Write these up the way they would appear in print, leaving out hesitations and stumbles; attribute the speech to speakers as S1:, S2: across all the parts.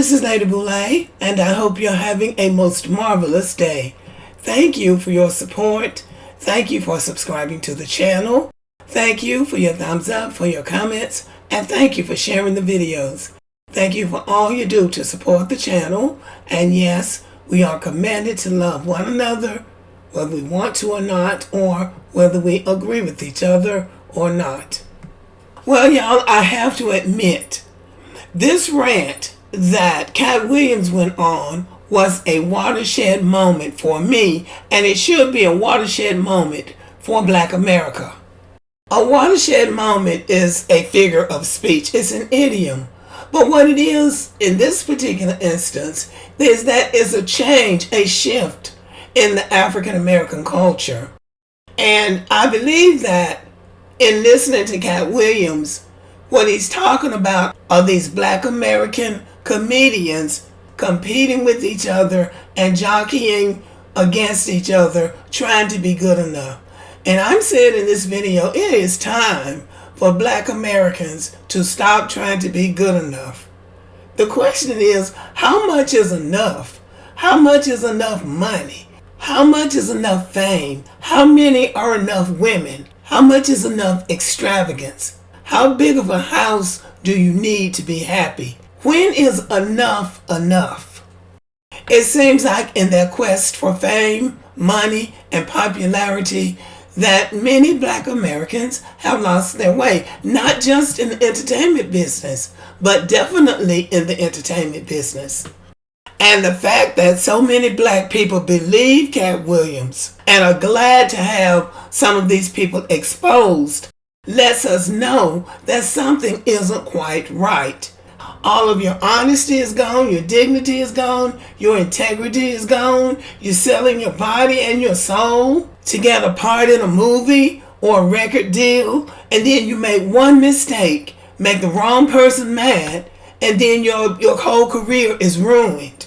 S1: this is Lady Boulay, and I hope you're having a most marvelous day. Thank you for your support. Thank you for subscribing to the channel. Thank you for your thumbs up, for your comments, and thank you for sharing the videos. Thank you for all you do to support the channel. And yes, we are commanded to love one another, whether we want to or not, or whether we agree with each other or not. Well, y'all, I have to admit, this rant that Katt Williams went on was a watershed moment for me, and it should be a watershed moment for Black America. A watershed moment is a figure of speech. It's an idiom. But what it is in this particular instance is that it's a change, a shift in the African American culture. And I believe that in listening to Katt Williams, what he's talking about are these Black American comedians competing with each other and jockeying against each other, trying to be good enough. And I'm saying in this video, it is time for Black Americans to stop trying to be good enough. The question is, how much is enough? How much is enough money? How much is enough fame? How many are enough women? How much is enough extravagance? How big of a house do you need to be happy? When is enough enough? It seems like in their quest for fame, money, and popularity that many Black Americans have lost their way, not just in the entertainment business, but definitely in the entertainment business. And the fact that so many Black people believe Katt Williams and are glad to have some of these people exposed lets us know that something isn't quite right. All of your honesty is gone, your dignity is gone, your integrity is gone, you're selling your body and your soul to get a part in a movie or a record deal, and then you make one mistake, make the wrong person mad, and then your whole career is ruined.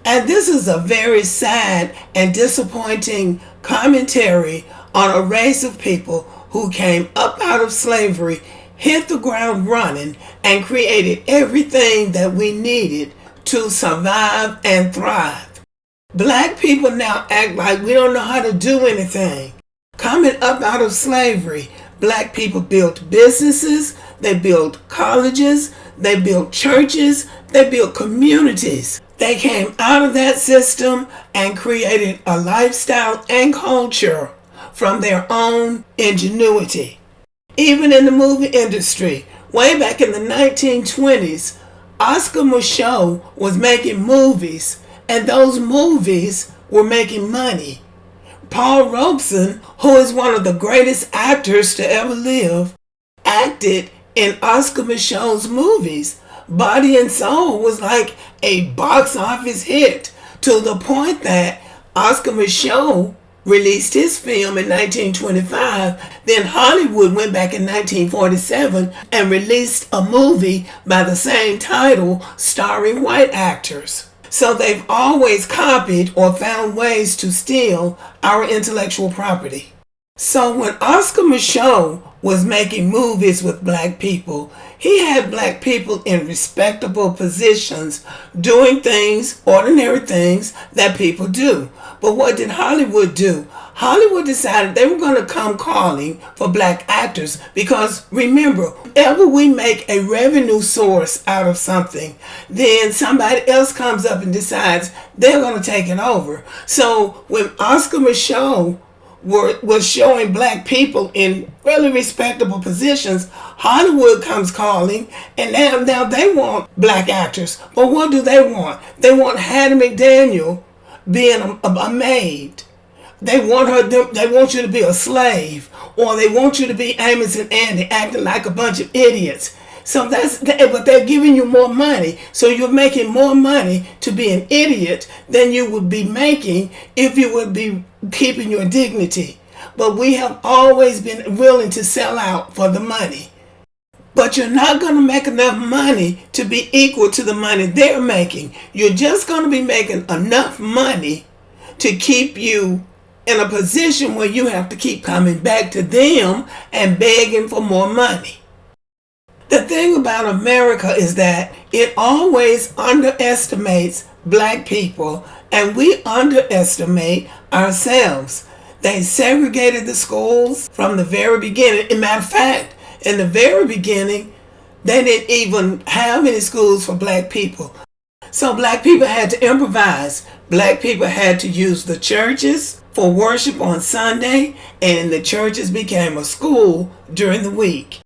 S1: And this is a very sad and disappointing commentary on a race of people who came up out of slavery, hit the ground running, and created everything that we needed to survive and thrive. Black people now act like we don't know how to do anything. Coming up out of slavery, Black people built businesses, they built colleges, they built churches, they built communities. They came out of that system and created a lifestyle and culture from their own ingenuity. Even in the movie industry, way back in the 1920s, Oscar Micheaux was making movies, and those movies were making money. Paul Robeson, who is one of the greatest actors to ever live, acted in Oscar Micheaux's movies. Body and Soul was like a box office hit, to the point that Oscar Micheaux released his film in 1925. Then Hollywood went back in 1947 and released a movie by the same title starring white actors. So they've always copied or found ways to steal our intellectual property. So when Oscar Micheaux was making movies with Black people, he had Black people in respectable positions doing things, ordinary things that people do. But what did Hollywood do? Hollywood decided they were going to come calling for Black actors, because remember, whenever we make a revenue source out of something, then somebody else comes up and decides they're going to take it over. So when Oscar Micheaux was showing Black people in really respectable positions, Hollywood comes calling, and now they want Black actors. But what do they want? They want Hattie McDaniel being a maid. They want her. They want you to be a slave, or they want you to be Amos and Andy acting like a bunch of idiots. So but they're giving you more money, so you're making more money to be an idiot than you would be making if you would be keeping your dignity. But we have always been willing to sell out for the money. But you're not going to make enough money to be equal to the money they're making. You're just going to be making enough money to keep you in a position where you have to keep coming back to them and begging for more money. The thing about America is that it always underestimates black people, and we underestimate ourselves. They segregated the schools from the very beginning. As a matter of fact, in the very beginning, they didn't even have any schools for black people. So black people had to improvise. Black people had to use the churches for worship on Sunday, and the churches became a school during the week.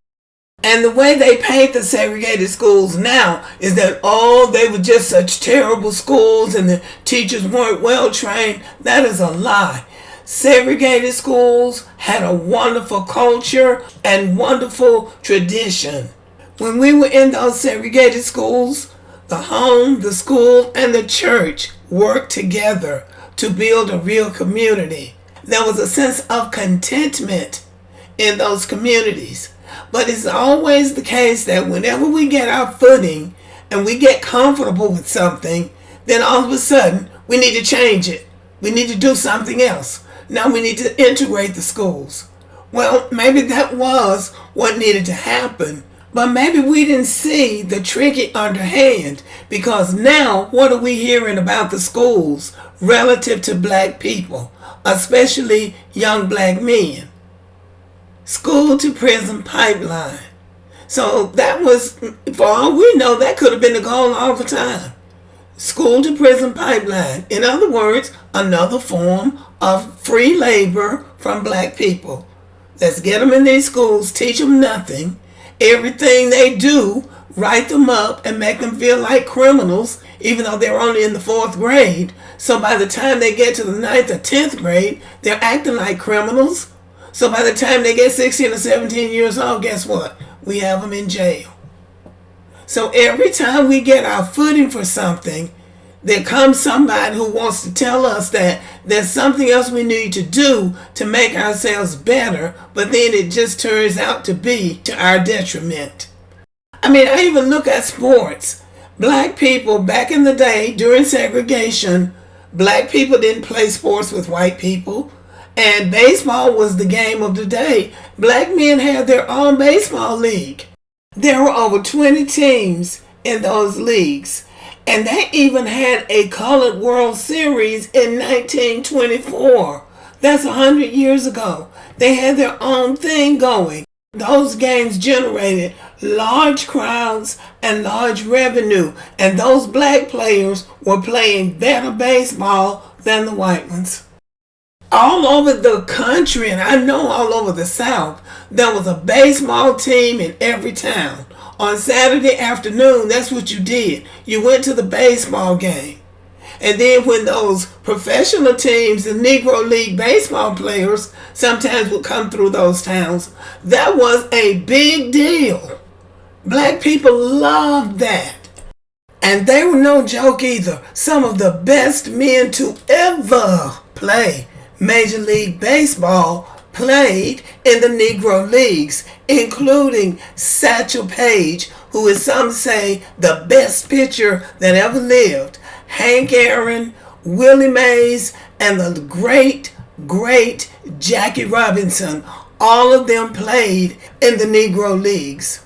S1: And the way they paint the segregated schools now is that, oh, they were just such terrible schools and the teachers weren't well trained. That is a lie. Segregated schools had a wonderful culture and wonderful tradition. When we were in those segregated schools, the home, the school, and the church worked together to build a real community. There was a sense of contentment in those communities. But it's always the case that whenever we get our footing and we get comfortable with something, then all of a sudden we need to change it. We need to do something else. Now we need to integrate the schools. Well, maybe that was what needed to happen. But maybe we didn't see the tricky underhand, because now what are we hearing about the schools relative to black people, especially young black men? School to prison pipeline. So that was, for all we know, that could have been the goal all the time. School to prison pipeline. In other words, another form of free labor from black people. Let's get them in these schools, teach them nothing. Everything they do, write them up and make them feel like criminals, even though they're only in the 4th grade. So by the time they get to the 9th or 10th grade, they're acting like criminals. So by the time they get 16 or 17 years old, guess what? We have them in jail. So every time we get our footing for something, there comes somebody who wants to tell us that there's something else we need to do to make ourselves better, but then it just turns out to be to our detriment. I mean, I even look at sports. Black people, back in the day, during segregation, black people didn't play sports with white people. And baseball was the game of the day. Black men had their own baseball league. There were over 20 teams in those leagues. And they even had a colored World Series in 1924. That's 100 years ago. They had their own thing going. Those games generated large crowds and large revenue. And those black players were playing better baseball than the white ones. All over the country, and I know all over the South, there was a baseball team in every town. On Saturday afternoon, that's what you did. You went to the baseball game. And then when those professional teams, the Negro League baseball players, sometimes would come through those towns, that was a big deal. Black people loved that. And they were no joke either. Some of the best men to ever play Major League Baseball played in the Negro Leagues, including Satchel Paige, who is, some say, the best pitcher that ever lived, Hank Aaron, Willie Mays, and the great Jackie Robinson. All of them played in the Negro Leagues.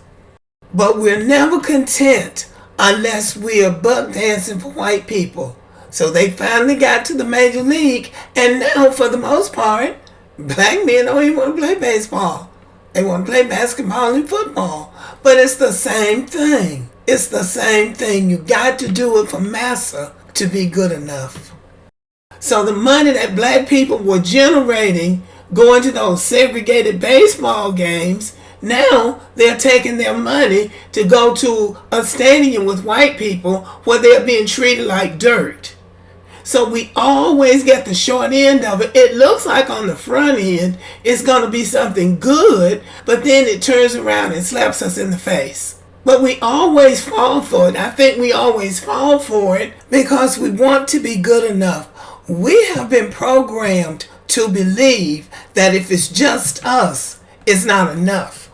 S1: But we're never content unless we are buck dancing for white people. So they finally got to the Major League, and now, for the most part, black men don't even want to play baseball. They want to play basketball and football. But it's the same thing. It's the same thing. You got to do it for massa to be good enough. So the money that black people were generating going to those segregated baseball games, now they're taking their money to go to a stadium with white people where they're being treated like dirt. So we always get the short end of it. It looks like on the front end it's going to be something good, but then it turns around and slaps us in the face. But we always fall for it. I think we always fall for it because we want to be good enough. We have been programmed to believe that if it's just us, it's not enough.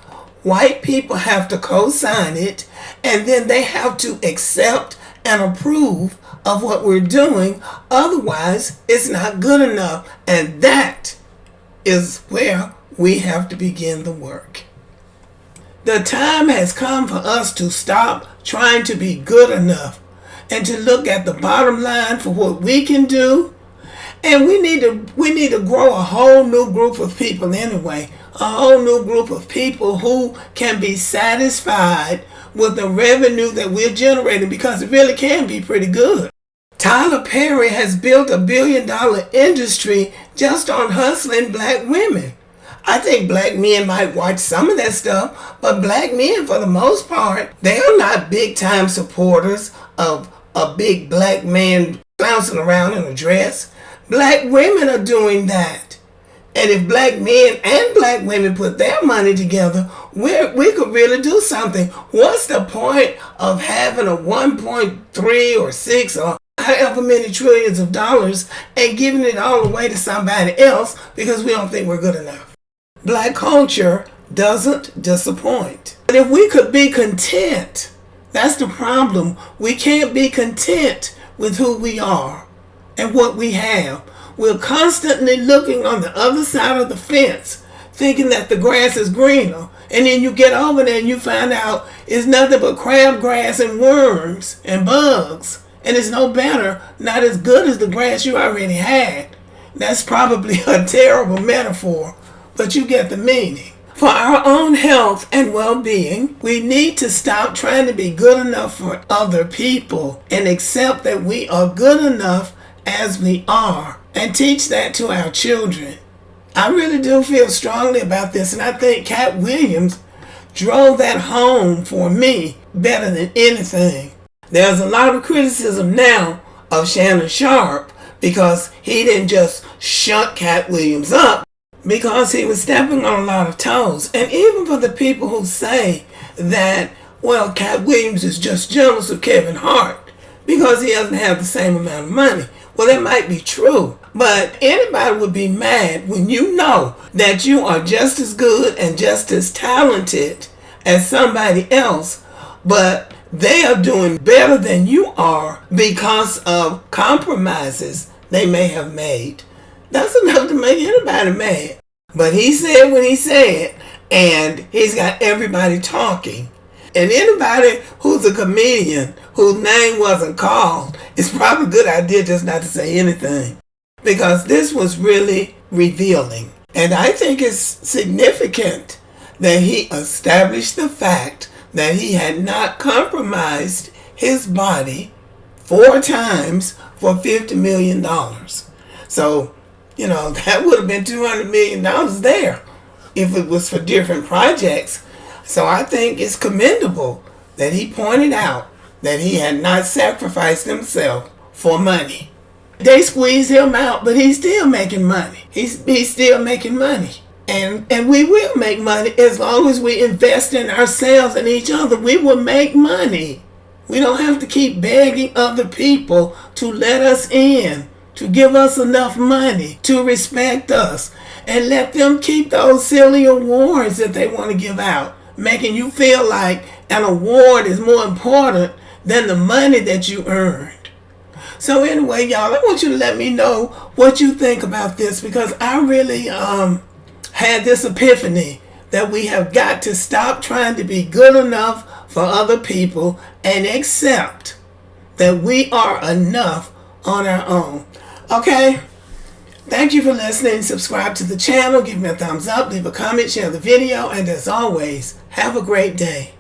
S1: White people have to co-sign it, and then they have to accept and approve of what we're doing. Otherwise, it's not good enough. And that is where we have to begin the work. The time has come for us to stop trying to be good enough and to look at the bottom line for what we can do. And we need to grow a whole new group of people anyway. A whole new group of people who can be satisfied with the revenue that we're generating, because it really can be pretty good. Tyler Perry has built $1 billion industry just on hustling black women. I think black men might watch some of that stuff, but black men, for the most part, they are not big-time supporters of a big black man bouncing around in a dress. Black women are doing that. And if black men and black women put their money together, we could really do something. What's the point of having a 1.3 or 6 or however many trillions of dollars and giving it all away to somebody else because we don't think we're good enough? Black culture doesn't disappoint. But if we could be content, that's the problem. We can't be content with who we are and what we have. We're constantly looking on the other side of the fence, thinking that the grass is greener. And then you get over there and you find out it's nothing but crabgrass and worms and bugs. And it's no better, not as good as the grass you already had. That's probably a terrible metaphor, but you get the meaning. For our own health and well-being, we need to stop trying to be good enough for other people and accept that we are good enough as we are, and teach that to our children. I really do feel strongly about this, and I think Katt Williams drove that home for me better than anything. There's a lot of criticism now of Shannon Sharpe because he didn't just shut Katt Williams up, because he was stepping on a lot of toes. And even for the people who say that, well, Katt Williams is just jealous of Kevin Hart because he doesn't have the same amount of money. Well, that might be true, but anybody would be mad when you know that you are just as good and just as talented as somebody else, but they are doing better than you are because of compromises they may have made. That's enough to make anybody mad. But he said what he said, and he's got everybody talking. And anybody who's a comedian whose name wasn't called, it's probably a good idea just not to say anything, because this was really revealing. And I think it's significant that he established the fact that he had not compromised his body 4 times for $50 million. So, that would have been $200 million there if it was for different projects. So I think it's commendable that he pointed out that he had not sacrificed himself for money. They squeezed him out, but he's still making money. He's still making money. And we will make money as long as we invest in ourselves and each other. We will make money. We don't have to keep begging other people to let us in, to give us enough money, to respect us, and let them keep those silly awards that they want to give out, making you feel like an award is more important than the money that you earned. So anyway, y'all, I want you to let me know what you think about this, because I really had this epiphany that we have got to stop trying to be good enough for other people and accept that we are enough on our own. Okay? Thank you for listening. Subscribe to the channel, give me a thumbs up, leave a comment, share the video, and as always, have a great day.